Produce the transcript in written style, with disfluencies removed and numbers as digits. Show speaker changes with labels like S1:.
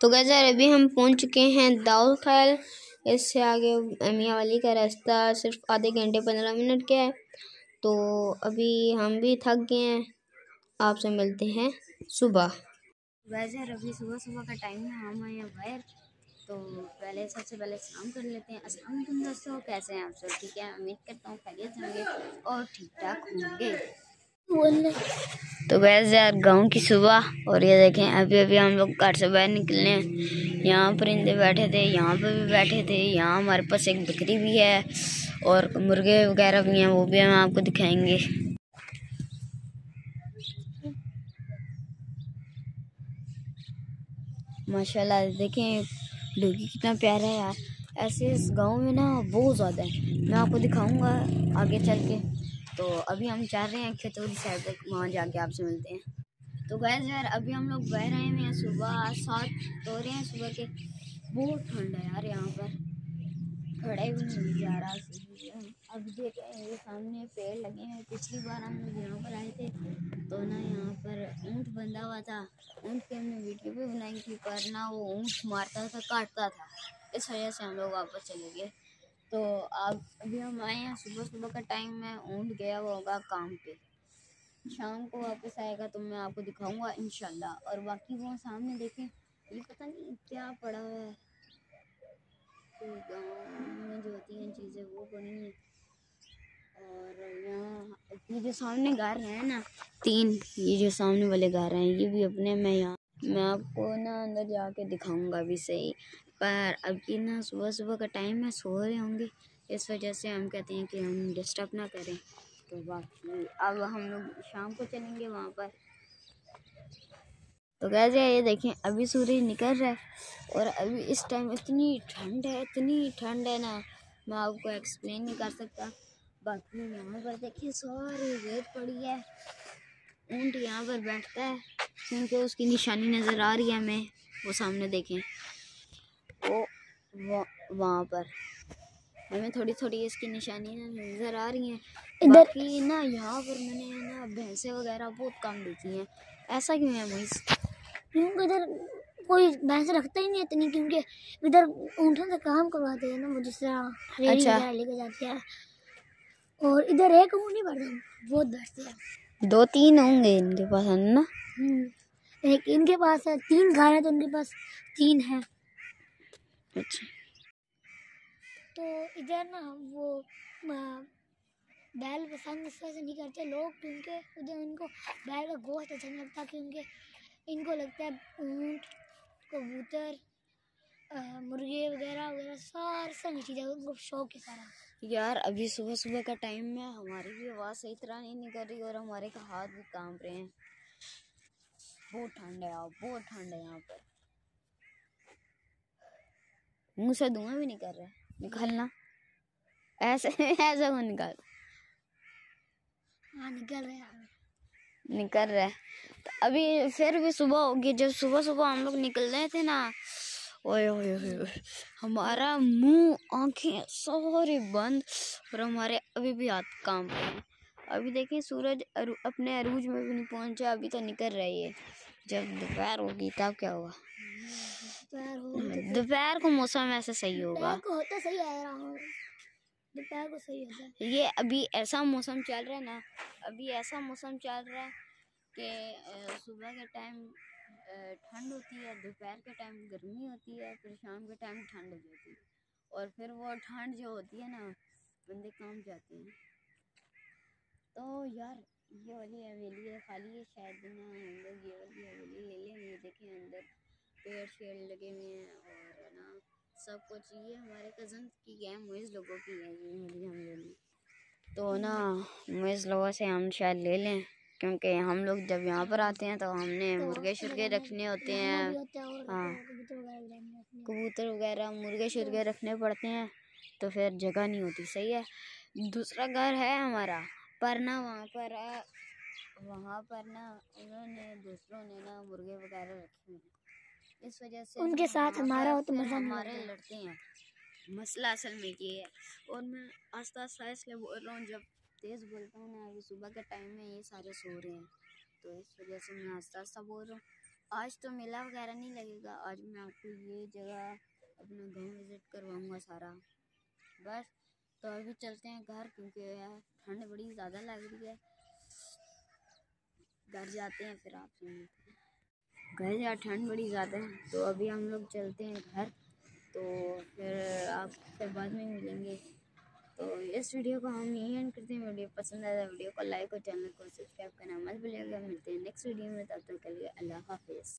S1: तो गाइस यार अभी हम पहुंच चुके हैं दाऊद खैल। इससे आगे मियाँ वाली का रास्ता सिर्फ आधे घंटे 15 मिनट का है। तो अभी हम भी थक गए हैं। आपसे मिलते हैं सुबह। गाइस यार अभी सुबह सुबह का टाइम है, हम आए हैं बाहर। तो सबसे पहले स्नान कर लेते हैं। अस्सलाम वालेकुम दोस्तों, कैसे हैं आप सब? ठीक है, उम्मीद करता हूँ खैरियत से होंगे और ठीक ठाक होंगे। तो गैस यार गांव की सुबह, और ये देखें अभी अभी हम लोग घर से बाहर निकले हैं। यहाँ परिंदे बैठे थे, यहाँ पे भी बैठे थे। यहाँ हमारे पास एक बकरी भी है और मुर्गे वगैरह भी हैं, वो भी हम आपको दिखाएंगे। माशाल्लाह देखें डोगी कितना प्यारा है यार। ऐसे इस गांव में ना बहुत ज़्यादा है, मैं आपको दिखाऊंगा आगे चल के। तो अभी हम जा रहे हैं खितौरी साइड तक, वहाँ जाके आपसे मिलते हैं। तो गैस यार अभी हम लोग बाहर आए हुए हैं, सुबह 7 हो रहे हैं सुबह के। बहुत ठंड है यार यहाँ पर, खड़े भी नहीं जा रहा। अब देखें ये सामने पेड़ लगे हैं। पिछली बार हम लोग यहाँ पर आए थे तो ना यहाँ पर ऊँट बंधा हुआ था। ऊँट की हमने वीडियो भी बनाई थी, पर ना वो ऊँट मारता था, काटता था, इस वजह से हम लोग वापस चले गए। तो अब अभी हम आए हैं सुबह सुबह का टाइम में। ऊँट गया हुआ होगा काम पे, शाम को वापस आएगा तो मैं आपको दिखाऊंगा इंशाल्लाह। और बाकी वो सामने देखें, ये पता नहीं क्या पड़ा हुआ है। तो गाँव में जो होती हैं चीज़ें वो पड़ी हैं। और यहाँ ये जो सामने घर है ना 3, ये जो सामने वाले घर हैं ये भी अपने में। यहाँ मैं आपको ना अंदर जाके दिखाऊंगा भी सही, पर अभी ना सुबह सुबह का टाइम है, सो रहे होंगे, इस वजह से हम कहते हैं कि हम डिस्टर्ब ना करें। तो बाकी अब हम लोग शाम को चलेंगे वहाँ पर। तो कैसे ये देखें अभी सूरज निकल रहा है और अभी इस टाइम इतनी ठंड है, इतनी ठंड है ना, मैं आपको एक्सप्लेन नहीं कर सकता। बाकी यहाँ पर देखिए सारी रेत पड़ी है। ऊँट यहाँ पर बैठता है क्योंकि उसकी निशानी नज़र आ रही है हमें, वो सामने देखें, वो वहाँ पर हमें थोड़ी थोड़ी इसकी निशानी नज़र आ रही हैं। बाकी ना यहाँ पर मैंने ना भैंसें वगैरह बहुत कम देखी हैं। ऐसा क्यों है मोइस?
S2: क्योंकि इधर कोई भैंस रखता ही नहीं इतनी, क्योंकि इधर ऊँटों से काम करवाते हैं ना, वो जिस तरह रेडी वगैरह लेके जाते हैं। और इधर एक ऊँट नहीं बढ़ता, बहुत बैठते हैं।
S1: 2-3 होंगे इनके पास है ना।
S2: एक इनके पास है, 3 घर है तो उनके पास 3 है।
S1: अच्छा,
S2: तो इधर ना वो बैल पसंद इस वजह से नहीं करते लोग, क्योंकि उधर इनको बैल का गोश्त अच्छा नहीं लगता, क्योंकि इनको लगता है ऊँट, कबूतर, मुर्गे वगैरह वगैरह सारी चीज़ें उनको शौक है सारा।
S1: यार अभी सुबह सुबह का टाइम में हमारी भी आवाज़ सही तरह नहीं निकल रही और हमारे का हाथ भी कांप रहे हैं। बहुत ठंड है यार, बहुत ठंड है यहाँ पर। मुंह से धुआं भी निकल रहा है, निकलना ऐसे ऐसा वो निकल निकल रहा है। तो अभी फिर भी सुबह होगी। जब सुबह सुबह हम लोग निकल रहे थे ना, ओए ओए ओए, हमारा मुंह आंखें सारे बंद और हमारे अभी भी हाथ काम रहे हैं। अभी देखें सूरज अपने अरूज में भी नहीं पहुंचा, अभी तो निकल रही है। जब दोपहर होगी तब क्या होगा? दोपहर को मौसम ऐसा सही होगा,
S2: दोपहर को सही होता है।
S1: ये अभी ऐसा मौसम चल रहा है ना, अभी ऐसा मौसम चल रहा है कि सुबह के टाइम ठंड होती है, दोपहर के टाइम गर्मी होती है, फिर शाम के टाइम ठंड हो जाती है। और फिर वो ठंड जो होती है ना, बंदे काम जाते हैं। तो यार ये वाली हवेली है खाली है, शायद ना हम लोग ये वाली हवेली ले लें। ये देखें अंदर पेड़ शेड़ लगे हुए हैं और ना सब कुछ। ये हमारे कज़न की है, मुइज़ लोगों की है ये वाली हवेली। तो ना मुइज़ लोगों से हम शायद ले लें, क्योंकि हम लोग जब यहाँ पर आते हैं तो हमने मुर्गे शुर्गे रखने होते हैं। हाँ, कबूतर वगैरह मुर्गे शुर्गे रखने पड़ते हैं, तो फिर जगह नहीं होती। सही है। दूसरा घर है हमारा, पर ना वहाँ पर ना उन्होंने दूसरों ने ना मुर्गे वगैरह रखे हैं, इस वजह से
S2: उनके साथ हमारा हो तो मज़ा नहीं
S1: हमारे लड़ते हैं। मसला असल में ये है। और मैं आस्ता आस्ता इसलिए बोल रहा हूँ, जब तेज़ बोलता हूँ ना, अभी सुबह के टाइम में ये सारे सो रहे हैं, तो इस वजह से मैं आस्ता आस्ता बोल रहा हूँ। आज तो मेला वगैरह नहीं लगेगा, आज मैं आपको ये जगह अपना गांव विज़िट करवाऊंगा सारा। बस तो अभी चलते हैं घर, क्योंकि यार ठंड बड़ी ज़्यादा लग रही है। घर जाते हैं फिर आपसे मिलते हैं। घर यार ठंड बड़ी ज़्यादा है, तो अभी हम लोग चलते हैं घर, तो फिर आपसे बाद में मिलेंगे। तो इस वीडियो को हम यहीं एंड करते हैं। वीडियो पसंद आया वीडियो को लाइक और चैनल को सब्सक्राइब करना मत भूलिएगा। मिलते हैं नेक्स्ट वीडियो में, तब तक के लिए अल्लाह हाफिज़।